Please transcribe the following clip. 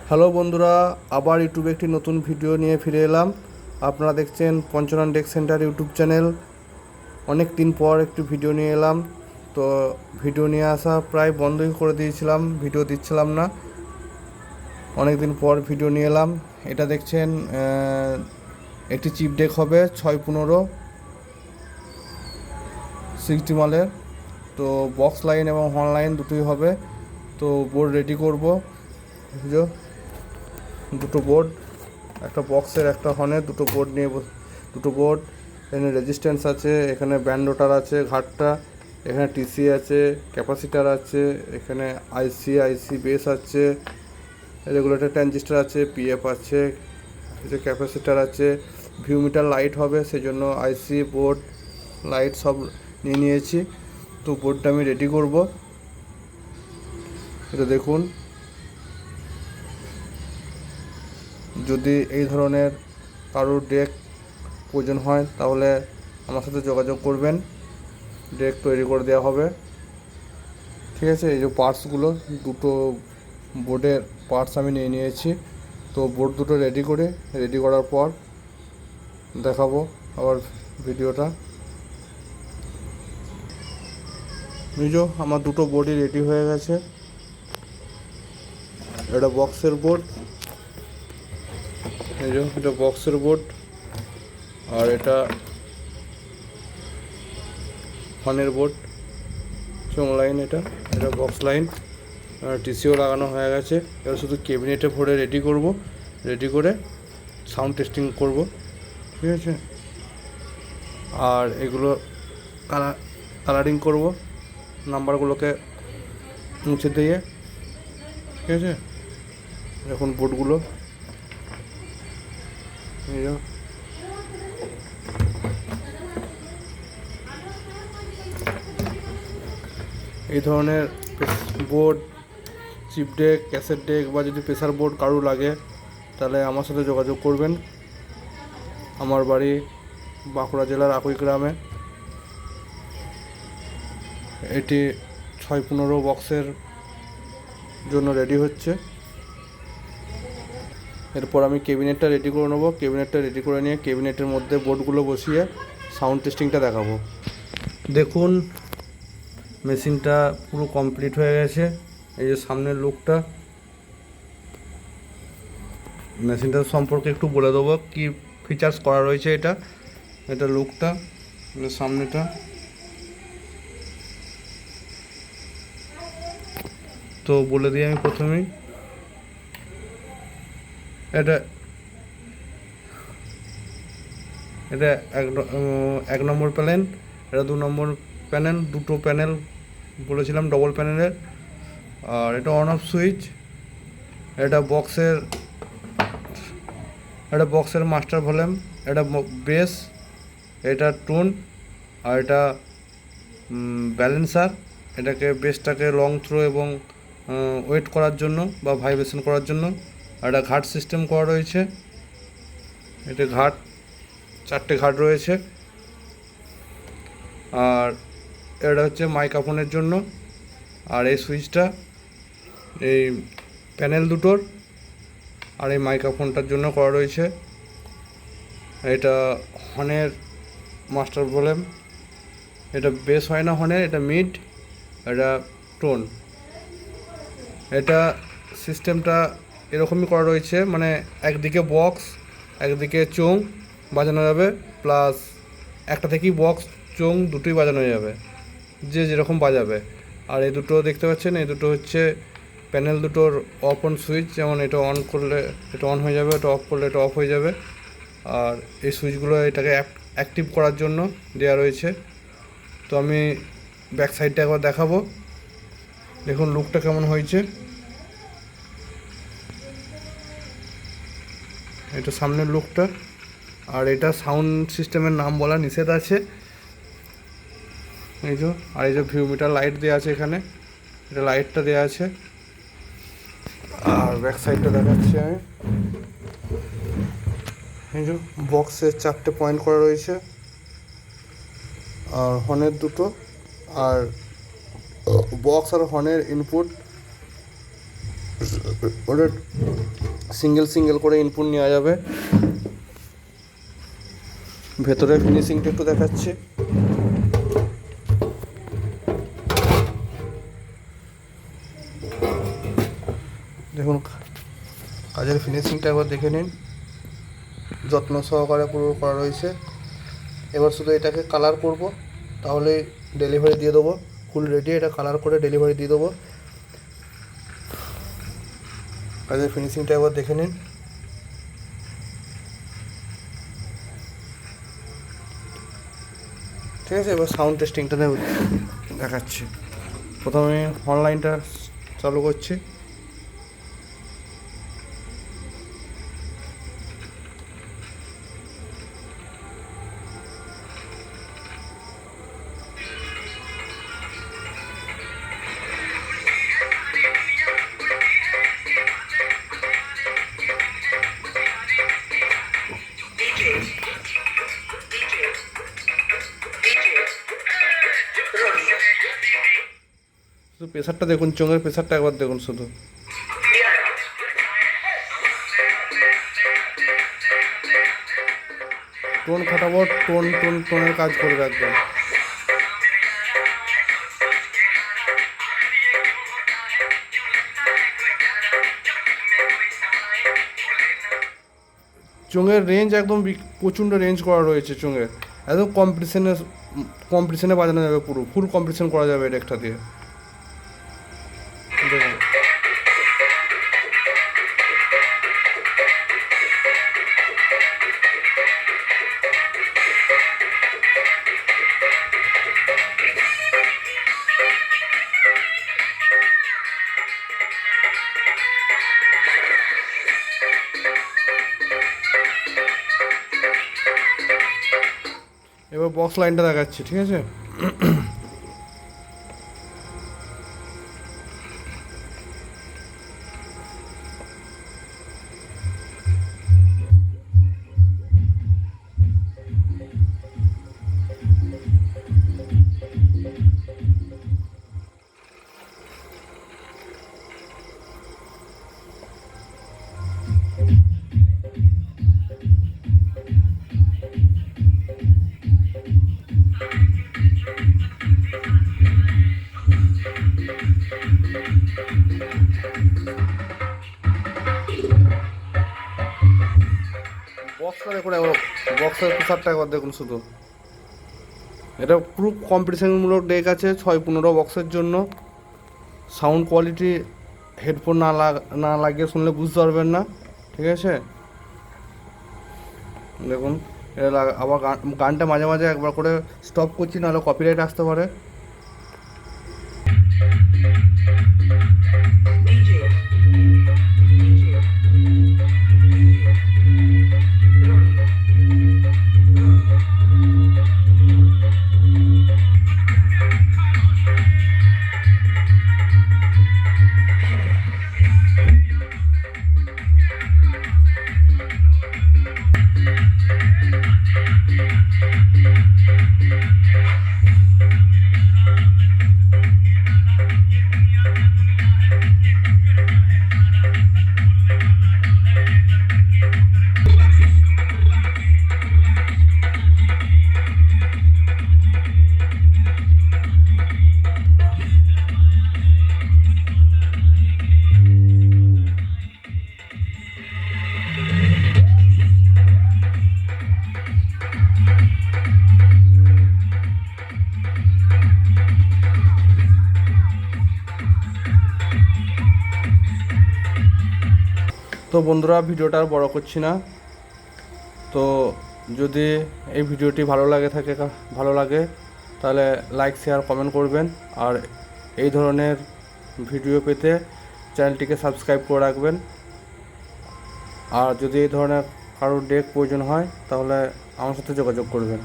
Hello বন্ধুরা, আবার ইউটিউবে একটি নতুন ভিডিও নিয়ে ফিরে এলাম। আপনারা দেখছেন Panchanan day centre YouTube channel. অনেক দিন পর একটু ভিডিও নিয়ে এলাম। তো ভিডিও নিয়ে আসা প্রায় বন্ধই করে দিয়েছিলাম, ভিডিও দিচ্ছিলাম না। অনেক দিন পর ভিডিও নিয়ে এলাম। এটা দেখছেন একটি চিপ ডেক হবে 6-15 60 মালের। তো বক্স লাইন এবং হর্ন লাইন দুটোই হবে। তো বোর্ড রেডি করব। দুটো বোর্ড, একটা বক্সের একটা হর্নের, দুটো বোর্ড নিয়ে দুটো বোর্ড। এখানে রেজিস্ট্যান্স আছে, এখানে ব্যান্ড রোটার আছে ঘাটটা, এখানে টিসি আছে, ক্যাপাসিটার আছে, এখানে আইসি বেস আছে, রেগুলেটর ট্রানজিস্টার আছে, পিএফ আছে, যে ক্যাপাসিটার আছে, ভিউমিটার লাইট হবে, সেই জন্য আইসি বোর্ড লাইট সব নিয়ে নিয়েছি। তো বোর্ডটা আমি রেডি করব। এটা দেখুন, যদি এই ধরনের কারোর ডেক প্রয়োজন হয় তাহলে আমার সাথে যোগাযোগ করবেন, ডেক তৈরি করে দেওয়া হবে। ঠিক আছে, এই যে পার্টসগুলো, দুটো বোর্ডের পার্টস আমি নিয়ে নিয়েছি। তো বোর্ড দুটো রেডি করার পর দেখাবো আবার ভিডিওটা। বুঝো, আমার দুটো বোর্ডই রেডি হয়ে গেছে। এটা বক্সের বোর্ড, এই যে এটা বক্সের বোর্ড, আর এটা হর্নের বোর্ড, চোং লাইন, এটা বক্স লাইন, টিসিও লাগানো হয়ে গেছে। এবার শুধু ক্যাবিনেটে ভরে রেডি করে সাউন্ড টেস্টিং করব। ঠিক আছে, আর এগুলো কালারিং করব, নাম্বারগুলোকে মুছে দিয়ে। ঠিক আছে, এখন বোর্ডগুলো এই ধরনের board, chip deck, cassette deck বা যদি প্রেসার বোর্ড কারো লাগে তাহলে আমার সাথে যোগাযোগ করবেন। আমার বাড়ি বাঁকুড়া জেলার একই গ্রামে। এটি 6-15 বক্সের জন্য রেডি হচ্ছে। এরপর আমি ক্যাবিনেটটা রেডি করে নেবো। ক্যাবিনেটটা রেডি করে নিয়ে ক্যাবিনেটের মধ্যে বোর্ডগুলো বসিয়ে সাউন্ড টেস্টিংটা দেখাবো। দেখুন, মেশিনটা পুরো কমপ্লিট হয়ে গেছে। এই যে সামনের লুকটা, মেশিনটার সম্পর্কে একটু বলে দেবো কি ফিচার্স করা রয়েছে। এটা লুকটা, সামনেটা। তো বলে দিই আমি প্রথমেই, এটা এটা এক নম্বর প্যানেল, এটা 2 নম্বর প্যানেল, দুটো প্যানেল বলেছিলাম ডবল প্যানেলের। আর এটা অন অফ সুইচ। এটা বক্সের মাস্টার ভলিউম, এটা বেস, এটা টোন, আর এটা ব্যালেন্সার। এটাকে বেসটাকে লং থ্রো এবং ওয়েট করার জন্য বা ভাইব্রেশন করার জন্য। আর এটা ঘাট সিস্টেম করা রয়েছে, এটা ঘাট 4টে ঘাট রয়েছে। আর এটা হচ্ছে মাইক্রোফোনের জন্য। আর এই সুইচটা এই প্যানেল দুটোর আর এই মাইক্রোফোনটার জন্য করা রয়েছে। এটা হর্নের মাস্টার ভলিউম, এটা বেস হয় না হর্নের, এটা মিড, এটা টোন। এটা সিস্টেমটা এরকমই করা রয়েছে, মানে একদিকে বক্স একদিকে চোং বাজানো যাবে, প্লাস একটা থেকেই বক্স চোং দুটোই বাজানো যাবে, যে যেরকম বাজাবে। আর এই দুটো দেখতে পাচ্ছেন, এই দুটো হচ্ছে প্যানেল দুটোর অফ অন সুইচ। যেমন এটা অন করলে এটা অন হয়ে যাবে, এটা অফ করলে এটা অফ হয়ে যাবে। আর এই সুইচগুলো এটাকে অ্যাক্টিভ করার জন্য দেওয়া রয়েছে। তো আমি ব্যাক সাইডটা একবার দেখাবো। দেখুন লুকটা কেমন হয়েছে। এটা সামনের লুকটা। আর এটা সাউন্ড সিস্টেমের নাম বলা নিষেধ আছে। এই যে ভিউমিটার লাইট দেওয়া আছে এখানে, এটা লাইটটা দেওয়া আছে। আর ব্যাক সাইডটা দেখাচ্ছি আমি। এই যে বক্সের 4টে পয়েন্ট করা রয়েছে, আর হর্নের দুটো। আর বক্স আর হর্নের ইনপুট ওটা সিঙ্গেল সিঙ্গেল করে ইনপুট নেওয়া যাবে। ভেতরে ফিনিশিংটা একটু দেখাচ্ছি। দেখুন কাজের ফিনিশিংটা একবার দেখে নিন, যত্ন সহকারে পুরো করা রয়েছে। এবার শুধু এটাকে কালার করব, তাহলে ডেলিভারি দিয়ে দেবো। ফুল রেডি, এটা কালার করে ডেলিভারি দিয়ে দেবো। কাজের ফিনিশিংটা একবার দেখে নিন। ঠিক আছে, এবার সাউন্ড টেস্টিংটা দেখাচ্ছি। প্রথমে অনলাইনটা চালু করছি। শুধু প্রেসারটা দেখুন, চোঙের প্রেসারটা একবার দেখুন শুধু। টোন খাটাবো, টোনের কাজ করবে একদম। চোঙের রেঞ্জ একদম প্রচণ্ড রেঞ্জ করা রয়েছে চোঙের, একদম কম্পিটিশনে বাজানো যাবে, পুরো ফুল কম্পিটিশন করা যাবে এটা একটা দিয়ে। দেখুন এবার বক্স লাইনটা দেখাচ্ছি, ঠিক আছে। বক্সটা দেখুন, একবার বক্সের প্রেসারটা একবার দেখুন শুধু। এটা পুরো কম্পিটিশনমূলক ডেক আছে 6-15 বক্সের জন্য। সাউন্ড কোয়ালিটি হেডফোন না লাগিয়ে শুনলে বুঝতে পারবেন না, ঠিক আছে। দেখুন এটা আবার গানটা মাঝে মাঝে একবার করে স্টপ করছি, নাহলে কপিরাইট আসতে পারে। তো বন্ধুরা, ভিডিওটা আর বড় করছি না। তো যদি এই ভিডিওটি ভালো লাগে তাহলে লাইক, শেয়ার, কমেন্ট করবেন। আর এই ধরনের ভিডিও পেতে চ্যানেলটিকে সাবস্ক্রাইব করে রাখবেন। আর যদি এই ধরনের কারোর ডেক প্রয়োজন হয় তাহলে আমার সাথে যোগাযোগ করবেন।